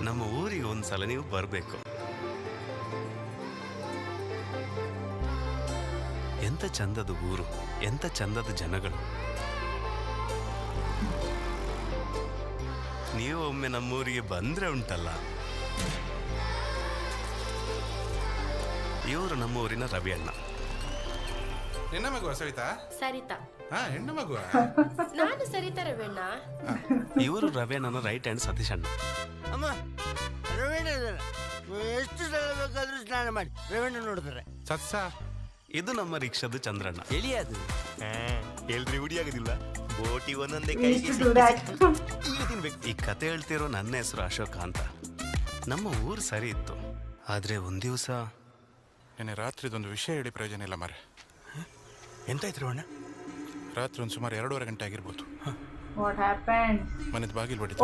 ನಮ್ಮ ಊರಿಗೆ ಒಂದ್ಸಲ ನೀವು ಬರಬೇಕು. ಎಂತ ಚಂದದ ಊರು, ಎಂತ ಚಂದದ ಜನಗಳು. ನೀವು ಒಮ್ಮೆ ನಮ್ಮೂರಿಗೆ ಬಂದ್ರೆ ಉಂಟಲ್ಲ. ಇವರು ನಮ್ಮೂರಿನ ರವಿ ಅಣ್ಣ. ನಿನ್ನ ಮಗುವ ಸವಿತಾ? ಸರಿತಾ. ಹೆಣ್ಣು ಮಗುವ? ನಾನು ಸರಿತಾ ರವಣ್ಣ. ಇವರು ರವಿಯಣ್ಣನ ರೈಟ್ ಹ್ಯಾಂಡ್ ಸತೀಶ್ ಅಣ್ಣ. ಅಮ್ಮ, ರವೀಣ ಎಷ್ಟು ಸಲ ಬೇಕಾದ್ರೂ ಸ್ನಾನ ಮಾಡಿ ರವೀಣ ನೋಡಿದ್ರೆ ಸತ್ಸ. ಇದು ನಮ್ಮ ರಿಕ್ಷಾದ ಚಂದ್ರಣ್ಣ. ಎಳಿ ಅದು ಎಲ್ರಿ ಉಡಿ ಆಗುದಿಲ್ಲ, ಬೋಟಿ ಒಂದೊಂದೇ ಕೈಗೆ ಈಗ ತಿನ್ಬೇಕು. ಈ ಕತೆ ಹೇಳ್ತಿರೋ ನನ್ನ ಹೆಸರು ಅಶೋಕ ಅಂತ. ನಮ್ಮ ಊರು ಸರಿ ಇತ್ತು, ಆದ್ರೆ ಒಂದ್ ದಿವಸ ನಿನ್ನೆ ರಾತ್ರಿದೊಂದು ವಿಷಯ ಹೇಳಿ ಪ್ರಯೋಜನ ಇಲ್ಲ ಮಾರೆ. ಎಂತಾಯ್ತು ಅಣ್ಣ? ರಾತ್ರಿ ಒಂದು ಸುಮಾರು 2:30 ಗಂಟೆ ಆಗಿರ್ಬೋದು. What happened? ಮನೆದ ಬಾಗಿಲು ಹೊಡಿತು.